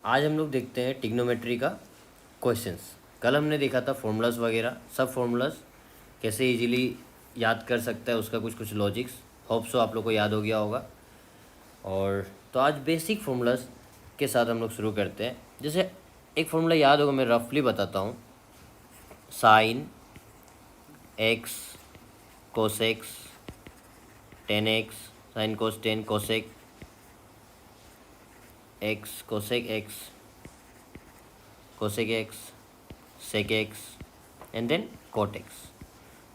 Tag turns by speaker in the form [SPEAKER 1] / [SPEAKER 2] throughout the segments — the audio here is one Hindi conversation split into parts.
[SPEAKER 1] आज हम लोग देखते हैं ट्रिग्नोमेट्री का क्वेश्चंस। कल हमने देखा था फॉर्मूलाज वगैरह, सब फॉर्मूलाज कैसे इजीली याद कर सकता है, उसका कुछ लॉजिक्स। होप सो आप लोग को याद हो गया होगा। और तो आज बेसिक फॉर्मूलाज के साथ हम लोग शुरू करते हैं। जैसे एक फॉर्मूला याद होगा, मैं रफली बताता हूँ। Sine x cosec x tan x, sine cos tan cosec x cosec x cosec x sec x and then cot x.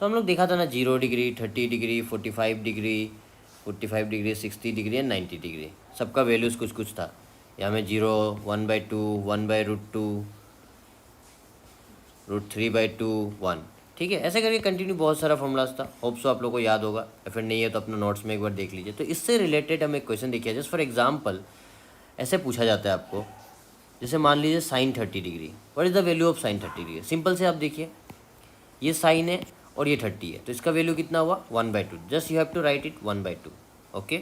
[SPEAKER 1] तो हम लोग देखा था ना 0 degree, 30 degree, 45 degree, 45 degree, 60 degree and 90 degree, सबका वैल्यूज़ कुछ था। यहाँ में 0, 1/2, 1/√2, √3/2, 1। ठीक है, ऐसे करके कंटिन्यू बहुत सारा फॉर्मूलाज था। होप सो आप लोग को याद होगा, या फिर नहीं है तो अपना नोट्स में एक बार देख लीजिए। तो इससे रिलेटेड हम एक क्वेश्चन देखिए। जस्ट फॉर एग्जाम्पल ऐसे पूछा जाता है आपको, जैसे मान लीजिए sine 30 degree, what is the value of sine 30 degree. Simple से आप देखिए, ये साइन है और ये 30 है, तो इसका वैल्यू कितना हुआ 1/2। Just you have to write it 1/2। Okay,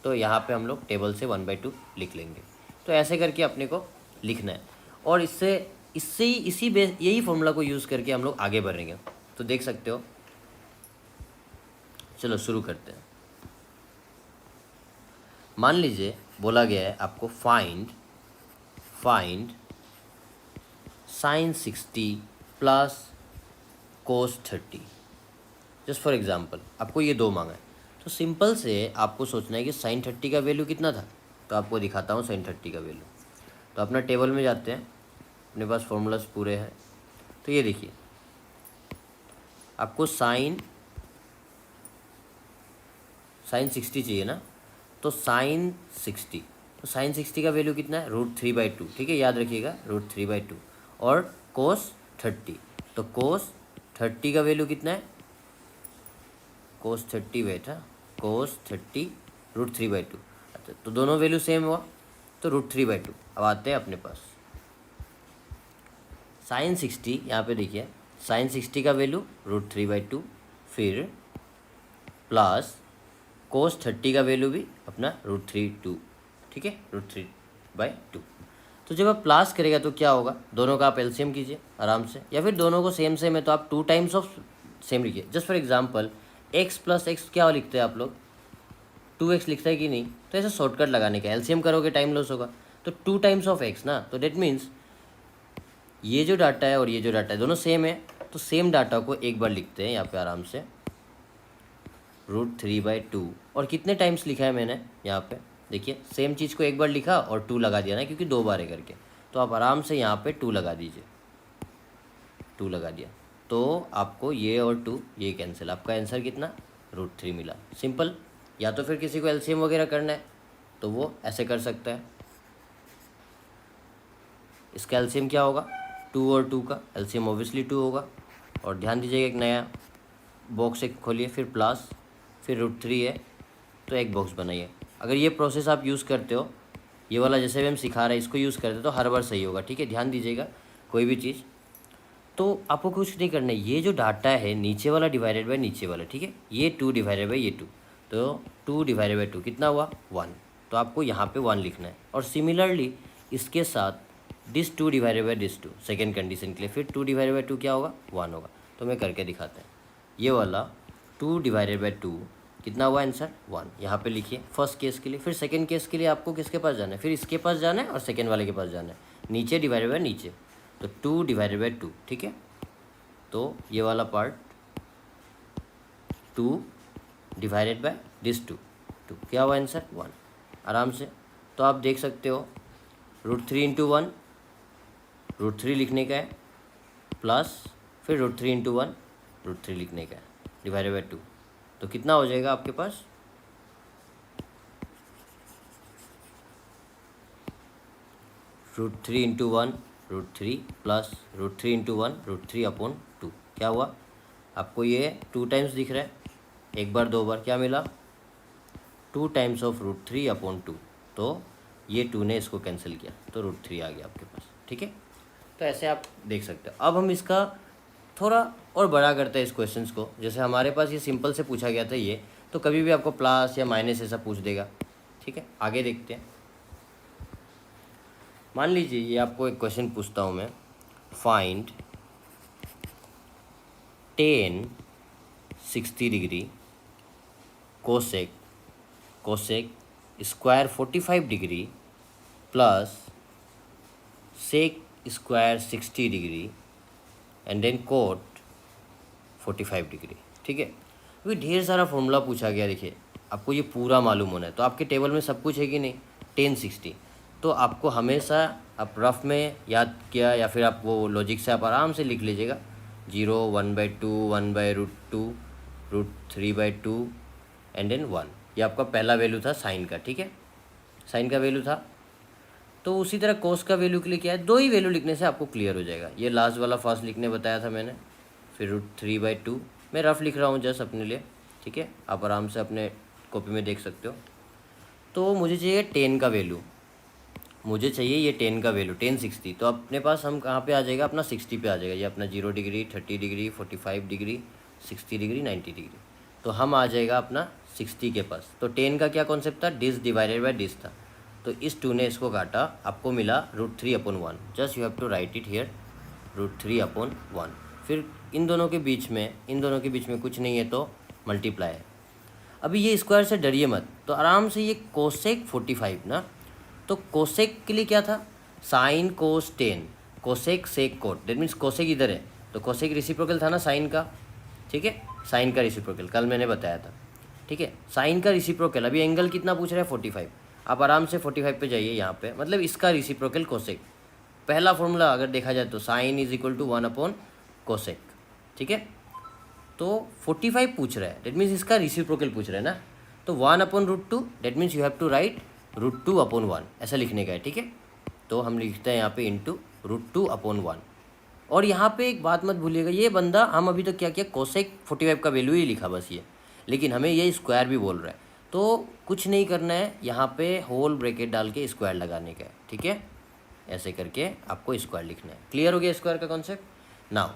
[SPEAKER 1] तो यहाँ पे हम लोग टेबल से 1/2 लिख लेंगे। तो ऐसे करके अपने को लिखना है, और इससे इससे ही इसी बेस यही फॉर्मूला को यूज़ करके हम लोग आगे बढ़ेंगे। तो देख सकते हो, चलो शुरू करते हैं। मान लीजिए बोला गया है आपको find sign 60 plus cos 30। Just for example आपको ये दो मांगा है, तो सिंपल से आपको सोचना है कि साइन 30 का वैल्यू कितना था। तो आपको दिखाता हूँ साइन 30 का वैल्यू। तो अपना टेबल में जाते हैं, अपने पास फॉर्मूलाज पूरे हैं। तो ये देखिए, आपको साइन 60 चाहिए ना, तो साइन 60, तो साइन 60 का वैल्यू कितना है √3/2। ठीक है, याद रखिएगा √3/2। और कोस 30, तो कोस 30 का वैल्यू कितना है, कोस 30 बेटा, कोस 30 √3/2। अच्छा, तो दोनों वैल्यू सेम हुआ, तो √3/2। अब आते हैं अपने पास साइन 60। यहाँ पे देखिए, साइन 60 का वैल्यू √3/2, फिर प्लस कोस 30 का वैल्यू भी अपना √3/2। ठीक है, √3/2। तो जब आप प्लस करेगा तो क्या होगा, दोनों का आप एलसीएम कीजिए आराम से, या फिर दोनों को सेम सेम है तो आप 2 टाइम्स ऑफ सेम लिखिए। Just for example x + x क्या लिखते हैं आप लोग, 2x लिखता है कि नहीं। तो ऐसे शॉर्टकट लगाने का, एलसीएम करोगे टाइम लॉस होगा, तो 2 टाइम्स ऑफ x ना, तो डेट मीन्स ये जो डाटा है और ये जो डाटा है दोनों सेम है, तो सेम डाटा को एक बार लिखते हैं यहाँ पे आराम से, √3/2। और कितने टाइम्स लिखा है मैंने यहाँ पे, देखिए सेम चीज़ को एक बार लिखा और 2 लगा दिया ना, क्योंकि 2 बार है करके। तो आप आराम से यहाँ पे 2 लगा दीजिए, 2 लगा दिया, तो आपको ये और 2 ये कैंसिल, आपका आंसर कितना √3 मिला। सिंपल। या तो फिर किसी को एलसीएम वगैरह करना है तो वो ऐसे कर सकता है। इसका एलसीएम क्या होगा, 2 और 2 का एलसीएम ऑब्वियसली 2 होगा। और ध्यान दीजिएगा, एक नया बॉक्स एक खोलिए, फिर प्लस, फिर √3 है, तो एक बॉक्स बनाइए। अगर ये प्रोसेस आप यूज़ करते हो, ये वाला जैसे भी हम सिखा रहे हैं इसको यूज़ करते हो, तो हर बार सही होगा। ठीक है, ध्यान दीजिएगा कोई भी चीज़। तो आपको कुछ नहीं करना है, ये जो डाटा है नीचे वाला डिवाइडेड बाय नीचे वाला, ठीक है, ये 2 डिवाइडेड बाय ये 2, तो 2 डिवाइडेड बाय 2 कितना हुआ 1। तो आपको यहाँ पे 1 लिखना है। और सिमिलरली इसके साथ this 2 divided by this 2, second condition के लिए, फिर 2 डिवाइडेड बाय 2 क्या होगा 1 होगा। तो मैं करके दिखाता हूँ। ये वाला 2 डिवाइडेड बाय 2 कितना हुआ आंसर 1, यहाँ पे लिखिए फर्स्ट केस के लिए। फिर सेकंड केस के लिए आपको किसके पास जाना है, फिर इसके पास जाना है और सेकंड वाले के पास जाना है, नीचे डिवाइडेड बाय नीचे, तो 2 डिवाइडेड बाय 2। ठीक है, तो ये वाला पार्ट 2 डिवाइडेड बाय दिस 2, क्या हुआ आंसर 1, आराम से। तो आप देख सकते हो √3 × 1, √3 लिखने का है, प्लस फिर √3 × 1, √3 लिखने का है, डिवाइडेड बाय 2। तो कितना हो जाएगा आपके पास, √3 × 1 √3 प्लस √3 × 1 √3/2। क्या हुआ आपको, ये 2 टाइम्स दिख रहा है, एक बार 2 बार, क्या मिला 2 टाइम्स ऑफ √3/2। तो ये 2 ने इसको कैंसिल किया, तो √3 आ गया आपके पास। ठीक है, तो ऐसे आप देख सकते हो। अब हम इसका थोड़ा और बड़ा करते हैं इस क्वेश्चंस को। जैसे हमारे पास ये सिंपल से पूछा गया था ये, तो कभी भी आपको प्लस या माइनस ऐसा पूछ देगा। ठीक है, आगे देखते हैं। मान लीजिए ये आपको एक क्वेश्चन पूछता हूँ मैं, find tan 60 degree cosec cosec square 45 degree plus sec square 60 degree and then cot 45 degree. ठीक है, अभी ढेर सारा फॉर्मूला पूछा गया। देखिए आपको ये पूरा मालूम होना है, तो आपके टेबल में सब कुछ है कि नहीं, 1060। तो आपको हमेशा आप रफ में याद किया या फिर आप वो लॉजिक से आप आराम से लिख लीजिएगा, 0 1/2 1/√2 √3/2 एंड देन 1। ये आपका पहला वैल्यू था साइन का। ठीक है, साइन का वैल्यू था। तो उसी तरह कोस का वैल्यू के लिए क्या है, 2 ही वैल्यू लिखने से आपको क्लियर हो जाएगा। ये लास्ट वाला फास्ट लिखने बताया था मैंने, फिर √3/2 मैं रफ लिख रहा हूँ जस्ट अपने लिए। ठीक है, आप आराम से अपने कॉपी में देख सकते हो। तो मुझे चाहिए 10 का वैल्यू, मुझे चाहिए ये 10 का वैल्यू 1060। तो अपने पास हम कहाँ पे आ जाएगा, अपना 60 पे आ जाएगा। ये अपना 0 degree 30 degree 45 degree 60 degree 90 degree, तो हम आ जाएगा अपना 60 के पास। तो 10 का क्या कॉन्सेप्ट था, डिस डिवाइडेड बाय डिस था। तो इस 2 ने इसको काटा, आपको मिला √3/1। Just you have to write it here, √3/1। फिर इन दोनों के बीच में कुछ नहीं है तो मल्टीप्लाई है। अभी ये स्क्वायर से डरिए मत, तो आराम से ये कोसेक 45 ना, तो कोसेक के लिए क्या था, sine cos 10 cosec sec cot, that means cosec इधर है तो कोसेक रेसिप्रोकल था ना साइन का। ठीक है, साइन का रेसिप्रोकल कल मैंने बताया था। ठीक है, साइन का रेसिप्रोकल, अभी एंगल कितना पूछ रहा है 45, आप आराम से 45 पे जाइए यहाँ पे, मतलब इसका रेसिप्रोकल कोसेक। पहला फॉर्मूला अगर देखा जाए तो sine is equal to 1 cosec. ठीक है, तो 45 पूछ रहा है, डेट मीन्स इसका रेसिप्रोकल पूछ रहा है ना, तो 1/√2 that means you have to write √2/1 ऐसा लिखने का है। ठीक है, तो हम लिखते हैं यहाँ पे इंटू √2/1। और यहाँ पे एक बात मत भूलिएगा, ये बंदा हम अभी तो क्या किया, कोसेक 45 का वैल्यू ही लिखा बस ये, लेकिन हमें ये स्क्वायर भी बोल रहा है, तो कुछ नहीं करना है, यहाँ पे होल ब्रैकेट डाल के स्क्वायर लगाने का है। ठीक है, ऐसे करके आपको स्क्वायर लिखना है। क्लियर हो गया स्क्वायर का कॉन्सेप्ट। नाउ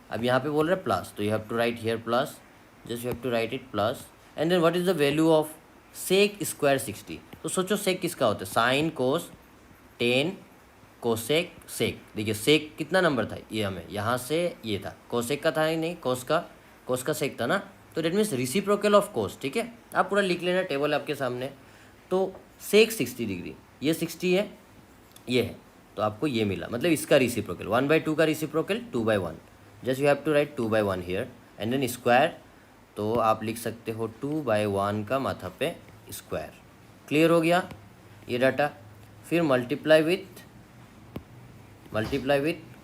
[SPEAKER 1] अब यहाँ पे बोल रहे हैं प्लस, तो you have to write here plus, just you have to write it plus and then what is the value of sec square 60। तो सोचो सेक किसका होता है, साइन कोस 10 कोसेक सेक। देखिए सेक कितना नंबर था, ये हमें यहाँ से ये था, कोसेक का था ही नहीं, कोस का सेक था ना, तो that means reciprocal of cos. ठीक है, आप पूरा लिख लेना, टेबल है आपके सामने। तो सेक 60 डिग्री, ये 60 है, ये है, तो आपको ये मिला, मतलब इसका रेसिप्रोकल 1/2 का reciprocal 2/1। Just you have to write 2/1 here and then square, तो आप लिख सकते हो 2/1 का माथा पे स्क्वायर। क्लियर हो गया ये डाटा। फिर मल्टीप्लाई विथ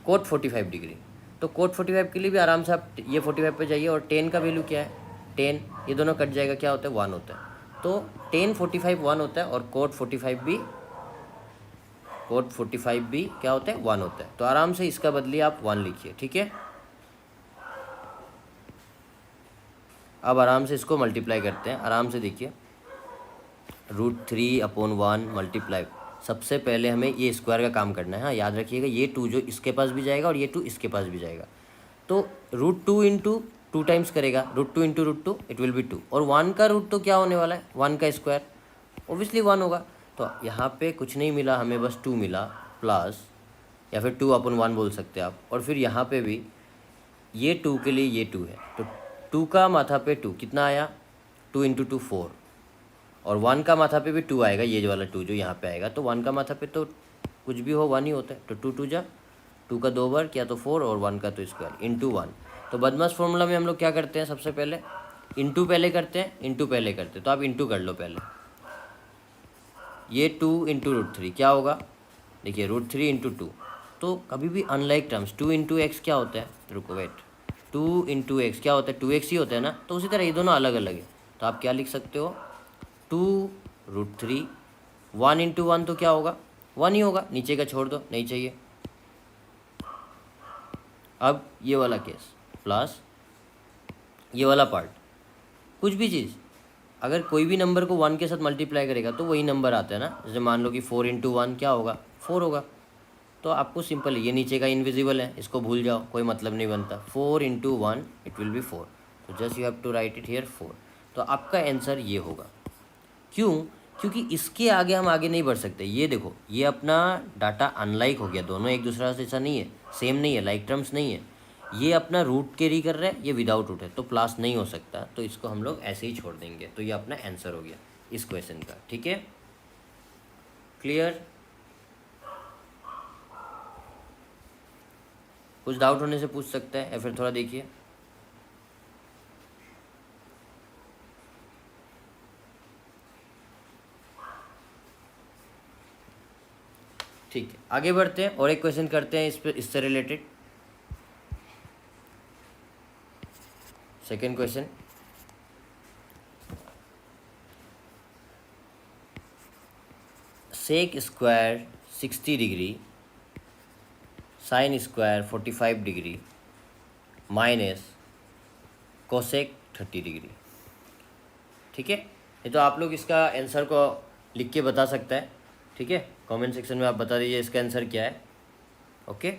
[SPEAKER 1] कोट 45 डिग्री। तो कोट 45 के लिए भी आराम से आप ये 45 पे जाइए, और 10 का वैल्यू क्या है 10, ये दोनों कट जाएगा, क्या होता है 1 होता है। तो 10 45 1 होता है, और कोट 45 भी क्या होता है 1 होता है। तो आराम से इसका बदलिए आप 1 लिखिए। ठीक है, अब आराम से इसको मल्टीप्लाई करते हैं, आराम से देखिए, √3/1 मल्टीप्लाई। सबसे पहले हमें ये स्क्वायर का काम करना है। हाँ याद रखिएगा, ये 2 जो इसके पास भी जाएगा और ये 2 इसके पास भी जाएगा, तो √2 इंटू 2 टाइम्स करेगा, √2 इंटू √2 इट विल बी 2, और 1 का √2 क्या होने वाला है, 1 का स्क्वायर ओबियसली 1 होगा। तो यहाँ पे कुछ नहीं मिला हमें, बस 2 मिला प्लस, या फिर 2/1 बोल सकते हैं आप। और फिर यहाँ पे भी ये 2 के लिए ये 2 है, तो 2 का माथा पे 2 कितना आया, 2 इंटू 2 4, और 1 का माथा पे भी 2 आएगा, ये वाला 2 जो यहाँ पे आएगा, तो 1 का माथा पे तो कुछ भी हो 1 ही होता है, तो 2 2 जा 2 का 2 बार क्या, तो 4, और 1 का तो स्क्वायर इंटू 1। तो बदमाश फॉर्मूला में हम लोग क्या करते हैं, सबसे पहले इंटू पहले करते हैं, तो आप इंटू कर लो पहले। ये 2 इंटू √3 क्या होगा, देखिए √3 इंटू 2, तो कभी भी अनलाइक टर्म्स 2 इंटू एक्स क्या होता है, रुको वेट, 2 इंटू एक्स क्या होता है 2x ही होता है ना, तो उसी तरह ये दोनों अलग अलग है, तो आप क्या लिख सकते हो 2√3, 1 इंटू 1 तो क्या होगा 1 ही होगा, नीचे का छोड़ दो नहीं चाहिए। अब ये वाला केस प्लस ये वाला पार्ट, कुछ भी चीज़ अगर कोई भी नंबर को 1 के साथ मल्टीप्लाई करेगा तो वही नंबर आता है ना, जैसे मान लो कि 4 इंटू 1 क्या होगा 4 होगा, तो आपको सिंपल, ये नीचे का इनविजिबल है, इसको भूल जाओ, कोई मतलब नहीं बनता, 4 इंटू 1 इट विल बी 4, तो just you have to write it here 4। तो आपका आंसर ये होगा। क्यों, क्योंकि इसके आगे हम आगे नहीं बढ़ सकते। ये देखो, ये अपना डाटा अनलाइक हो गया, दोनों एक दूसरा से ऐसा नहीं है, सेम नहीं है, लाइक टर्म्स नहीं है। ये अपना रूट कैरी कर रहा है, ये विदाउट रूट है, तो प्लस नहीं हो सकता, तो इसको हम लोग ऐसे ही छोड़ देंगे। तो ये अपना आंसर हो गया इस क्वेश्चन का। ठीक है, क्लियर? कुछ डाउट होने से पूछ सकते हैं या फिर थोड़ा देखिए। ठीक है, आगे बढ़ते हैं और एक क्वेश्चन करते हैं इस पे, इससे related. Second question, sec square 60 degree sine square 45 degree minus cosec 30 degree. ठीक है, ये तो आप लोग इसका आंसर को लिख के बता सकते हैं। ठीक है, कमेंट सेक्शन में आप बता दीजिए इसका आंसर क्या है। ओके,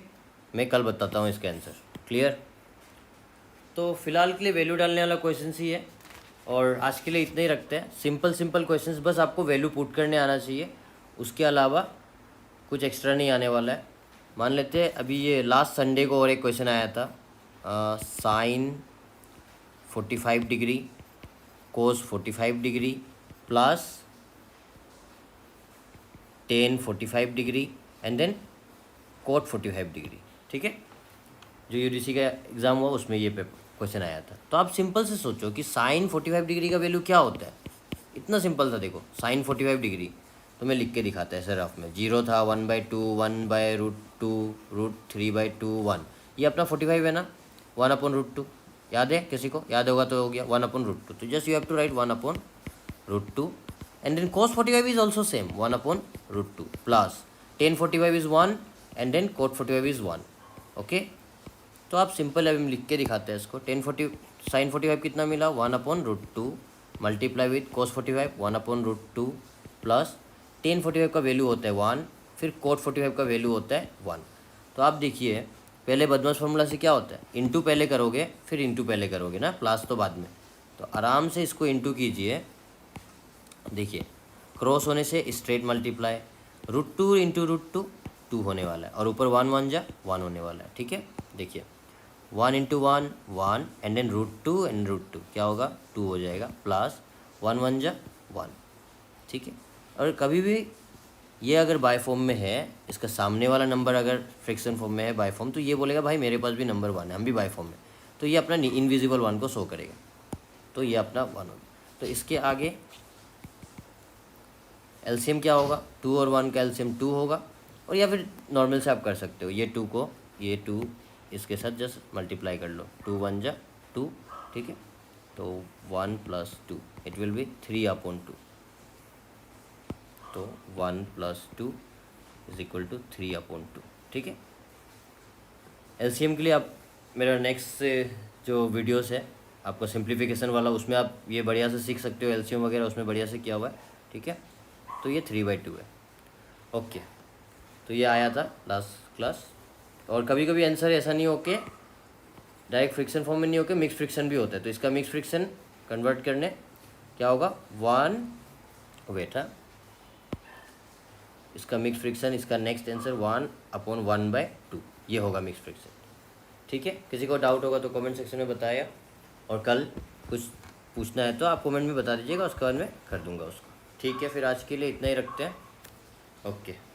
[SPEAKER 1] मैं कल बताता हूँ इसका आंसर। क्लियर? तो फिलहाल के लिए वैल्यू डालने वाला क्वेश्चन ही है, और आज के लिए इतना ही रखते हैं। सिंपल सिंपल क्वेश्चंस, बस आपको वैल्यू पुट करने आना चाहिए, उसके अलावा कुछ एक्स्ट्रा नहीं आने वाला है। मान लेते हैं अभी ये लास्ट संडे को और एक क्वेश्चन आया था, sine 45 degree cos 45 degree plus tan 45 degree and then cot 45 degree. ठीक है, जो यूडीसी का एग्ज़ाम हुआ उसमें ये क्वेश्चन आया था। तो आप सिंपल से सोचो कि साइन 45 डिग्री का वैल्यू क्या होता है। इतना सिंपल था, देखो साइन 45 डिग्री, तो मैं लिख के दिखाता है सर रफ में। 0 था, 1/2, 1/√2, √3/2, 1। ये अपना 45 है ना, 1/√2। याद है? किसी को याद होगा तो हो गया 1/√2। तो just you have to write 1/√2 and then cos 45 is also same 1/√2 plus tan 45 is 1 and then cot 45 is 1। Okay, तो आप सिंपल अभी हम लिख के दिखाते हैं इसको। साइन 45 कितना मिला, 1/√2 multiply with cos 45 1/√2 plus tan 45 का वैल्यू होता है 1, फिर cot 45 का वैल्यू होता है 1। तो आप देखिए, पहले बदमाश फार्मूला से क्या होता है, इंटू पहले करोगे फिर इंटू पहले करोगे ना, प्लस तो बाद में। तो आराम से इसको इंटू कीजिए। देखिए, क्रॉस होने से स्ट्रेट मल्टीप्लाई, √2 इंटू √2 2 होने वाला है, और ऊपर 1 1 जा 1 होने वाला है। ठीक है, देखिए 1 इंटू 1 1 एंड देन √2 एंड √2 क्या होगा, 2 हो जाएगा, प्लस 1 1 जा 1। ठीक है, और कभी भी ये अगर बाय फॉर्म में है, इसका सामने वाला नंबर अगर फ्रैक्शन फॉर्म में है बाय फॉर्म, तो ये बोलेगा भाई मेरे पास भी नंबर 1 है, हम भी बाय फॉर्म में, तो ये अपना इनविजिबल 1 को शो करेगा। तो ये अपना 1 होगा। तो इसके आगे एलसीएम क्या होगा, 2 और 1 का एलसीएम 2 होगा, और या फिर नॉर्मल से आप कर सकते हो, ये 2 को ये 2 इसके साथ जस्ट मल्टीप्लाई कर लो, 2 1 जा 2। ठीक है, तो 1 + 2 इट विल बी 3/2। तो 1 + 2 = 3/2। ठीक है, एलसीएम के लिए आप मेरा नेक्स्ट जो वीडियोस है आपका सिंप्लीफिकेशन वाला, उसमें आप ये बढ़िया से सीख सकते हो, एलसीएम वगैरह उसमें बढ़िया से किया हुआ है। ठीक है, तो ये 3/2 है। ओके, तो ये आया था लास्ट क्लास। और कभी कभी आंसर ऐसा नहीं हो के डायरेक्ट फ्रिक्शन फॉर्म में नहीं होके मिक्स फ्रिक्शन भी होता है, तो इसका मिक्स फ्रिक्शन कन्वर्ट करने क्या होगा, 1 वेट है, इसका मिक्स फ्रिक्शन, इसका नेक्स्ट आंसर 1/1/2, ये होगा मिक्स फ्रिक्शन। ठीक है, किसी को डाउट होगा तो कमेंट सेक्शन में बताया, और कल कुछ पूछना है तो आप कमेंट में बता दीजिएगा, उसके बाद मैं कर दूंगा उसको। ठीक है, फिर आज के लिए इतना ही रखते हैं। ओके।